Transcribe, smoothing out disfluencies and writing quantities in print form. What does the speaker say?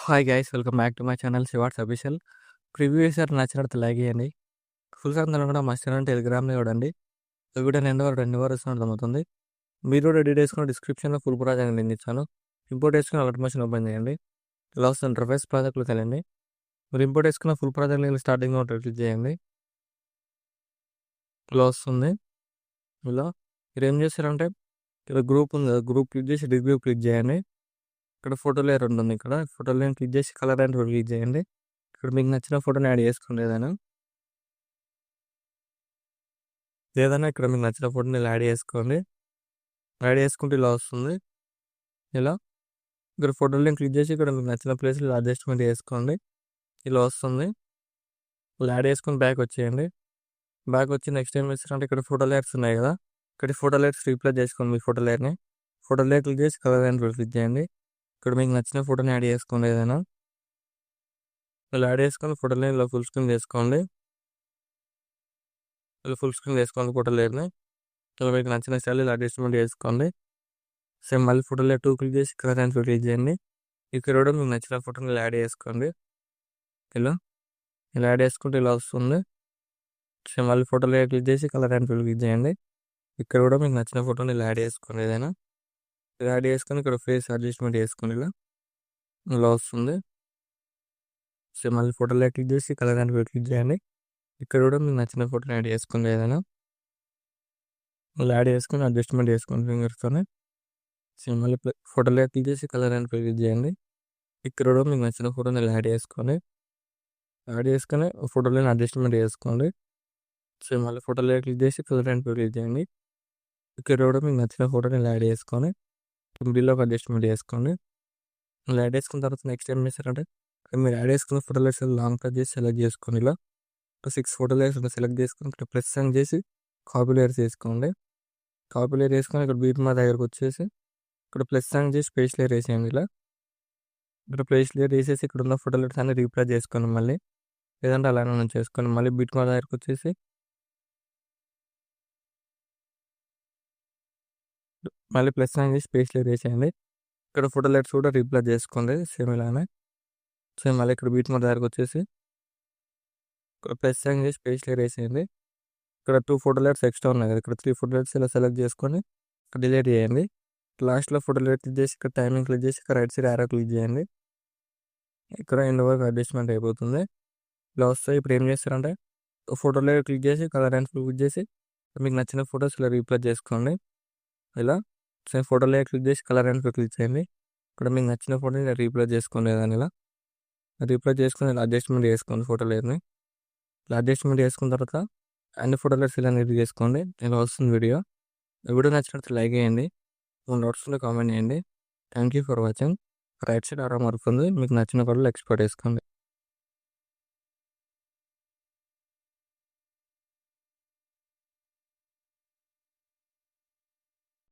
Hi guys welcome back to my channel Shivarts official. Preview చేశారు నచ్చినట్టు like చేయండి. Full song కూడా మా ఛానల్ టెలిగ్రామ్లో చూడండి. వీడియో నేను 2 అవర్స్ అర్థమవుతుంది. మీరు కూడా ఎడిట్ చేసుకున్న డిస్క్రిప్షన్లో ఫుల్ ప్రాజెక్ట్ లింక్ ఇచ్చాను. ఇంపోర్ట్ చేసుకుని ఆటోమేషన్ ఓపెన్ చేయండి. ఇలా వస్తుంది ఇంటర్ఫేస్. ప్రాజెక్ట్లోకి వెళ్ళండి. మీరు ఇంపోర్ట్ చేసుకున్న ఫుల్ ప్రాజెక్ట్ లింక్ స్టార్టింగ్లో క్లిక్ చేయండి. ఇలా వస్తుంది. ఇలా మీరు ఏం చేస్తారంటే ఇక్కడ గ్రూప్ ఉంది కదా, గ్రూప్ క్లిక్ చేసి డిగ్రీ క్లిక్ చేయండి. ఇక్కడ ఫోటో లేయర్ ఉంటుంది. ఇక్కడ ఫోటో లేయర్ క్లిక్ చేసి కలర్ అండ్ క్లిక్ చేయండి. ఇక్కడ మీకు నచ్చిన ఫోటోని యాడ్ చేసుకోండి. ఏదైనా ఇక్కడ మీకు నచ్చిన ఫోటోని యాడ్ చేసుకోండి. యాడ్ చేసుకుంటే ఇలా వస్తుంది. ఇలా ఇక్కడ ఫోటో లింక్ క్లిక్ చేసి ఇక్కడ మీకు నచ్చిన ప్లేస్లో అడ్జస్ట్మెంట్ చేసుకోండి. ఇలా వస్తుంది. ఇలా యాడ్ చేసుకుని బ్యాక్ వచ్చేయండి. బ్యాక్ వచ్చి నెక్స్ట్ ఏం చేస్తారంటే ఇక్కడ ఫోటో లేయర్స్ ఉన్నాయి కదా, ఇక్కడ ఫోటో లేయర్స్ రీప్లేస్ చేసుకోండి. మీ ఫోటో లేయర్ని ఫోటో లేయర్ క్లిక్ చేసి కలర్ అండ్ క్లిక్ చేయండి. ఇక్కడ మీకు నచ్చిన ఫోటోని యాడ్ చేసుకోండి. ఏదైనా ఇలా యాడ్ చేసుకొని ఫోటో లేయర్ ఇలా ఫుల్ స్క్రీన్ చేసుకోండి. ఇలా ఫుల్ స్క్రీన్ చేసుకోండి ఫోటో లేయర్ని. ఇలా మీకు నచ్చిన స్టైల్ ఇలా అడ్జస్ట్మెంట్ చేసుకోండి. సేమ్ మళ్ళీ ఫోటో లేయర్ 2 క్లిక్ చేసి కలర్ అండ్ క్లిక్ చేయండి. ఇక్కడ కూడా మీకు నచ్చిన ఫోటోని ఇలా యాడ్ చేసుకోండి. ఇలా యాడ్ చేసుకుంటే ఇలా వస్తుంది. సేమ్ మళ్ళీ ఫోటో లేయర్ క్లిక్ చేసి కలర్ అండ్ క్లిక్ చేయండి. ఇక్కడ కూడా మీకు నచ్చిన ఫోటోని ఇలా యాడ్ చేసుకోండి. ఏదైనా ఇలా యాడ్ చేసుకొని ఇక్కడ ఫేస్ అడ్జస్ట్మెంట్ చేసుకోండి. ఇలా వస్తుంది. సేమ్ మళ్ళీ ఫోటో లేయర్ క్లిక్ చేసి కలర్ అండ్ క్లిక్ చేయండి. ఇక్కడ కూడా మీకు నచ్చిన ఫోటోని యాడ్ చేసుకోండి. ఏదైనా ఇలా యాడ్ చేసుకొని అడ్జస్ట్మెంట్ చేసుకోండి ఫింగర్స్తోనే. సేమ్ మళ్ళీ ఫోటో లేయర్ క్లిక్ చేసి కలర్ అండ్ క్లిక్ చేయండి. ఇక్కడ కూడా మీకు నచ్చిన ఫోటోని ఇలా యాడ్ చేసుకొని ఫోటో లేయర్ అడ్జస్ట్మెంట్ చేసుకోండి. సేమ్ మళ్ళీ ఫోటో లేయర్ క్లిక్ చేసి కలర్ అండ్ క్లిక్ చేయండి. ఇక్కడ కూడా మీకు నచ్చిన ఫోటోని ఇలా యాడ్ చేసుకొని మిడిల్లోకి అడ్జస్ట్మెంట్ చేసుకోండి. ఇలా యాడ్ చేసుకున్న తర్వాత నెక్స్ట్ ఏం చేస్తారంటే మీరు యాడ్ చేసుకున్న ఫోటో లేయర్స్ లాంగ్ కట్ చేసి సెలెక్ట్ చేసుకొని ఇలా 6 ఫోటో లేయర్స్ సెలెక్ట్ చేసుకొని ఇక్కడ ప్లస్ సైన్ చేసి కాపీ లేయర్స్ వేసుకోండి. కాపీ లేయర్ వేసుకొని ఇక్కడ బీట్ మా దగ్గరకు వచ్చేసి ఇక్కడ ప్లస్ సైన్ చేసి పేస్ట్ లేయర్ వేసేయండి. ఇలా ఇక్కడ పేస్ట్ లేయర్ వేసేసి ఇక్కడ ఉన్న ఫోటో లేయర్స్ అన్ని రీప్లేస్ చేసుకోండి. మళ్ళీ లేదంటే అలానే చేసుకోండి. మళ్ళీ బీట్ మా దగ్గరకు వచ్చేసి మళ్ళీ ప్లస్ సైన్ చేసి పేస్ట్ లేయర్ వేసేయండి. ఇక్కడ ఫోటో లేయర్స్ కూడా రీప్లేస్ చేసుకోండి సేమ్ ఇలానే. సేమ్ మళ్ళీ ఇక్కడ బీట్ మా దగ్గరకు వచ్చేసి ఇక్కడ ప్లస్ సైన్ చేసి పేస్ట్ లేయర్ వేసేయండి. ఇక్కడ 2 ఫోటో లేయర్స్ ఎక్స్ట్రా ఉన్నాయి కదా, ఇక్కడ 3 ఫోటో లేయర్స్ ఇలా సెలెక్ట్ చేసుకొని ఇక్కడ డిలీట్ చేయండి. లాస్ట్లో ఫోటో లేయర్ క్లిక్ చేసి ఇక్కడ టైమింగ్ క్లిక్ చేసి ఇక్కడ రైట్ సైడ్ యారో క్లిక్ చేయండి. ఇక్కడ ఎండ్ వరకు అడ్జస్ట్మెంట్ అయిపోతుంది. ఇలా వస్తాయి. ఇప్పుడు ఏం చేస్తారంటే ఫోటో లేయర్ క్లిక్ చేసి కలర్ అండ్ క్లిక్ చేసి మీకు నచ్చిన ఫోటోస్ ఇలా రీప్లేస్ చేసుకోండి. ఇలా సేమ్ ఫోటో లేయర్ క్లిక్ చేసి కలర్ అండ్ క్లిక్ చేయండి. ఇక్కడ మీకు నచ్చిన ఫోటోని ఇలా రీప్లేస్ చేసుకోండి. దాన్ని ఇలా రీప్లేస్ చేసుకొని ఇలా అడ్జస్ట్మెంట్ చేసుకోండి ఫోటో లేయర్ని. ఇలా అడ్జస్ట్మెంట్ చేసుకున్న తర్వాత అన్ని ఫోటో లేయర్స్ ఇలా ఎడిట్ చేసుకోండి. ఇలా వస్తుంది వీడియో. నచ్చినట్టు లైక్ చేయండి. డౌట్స్ ఉంటే కామెంట్ చేయండి. Thank you for watching. Right side ఆరో మార్క్ ఉంది, మీకు నచ్చిన ఫోటోలు ఎక్స్పోర్ట్ చేసుకోండి.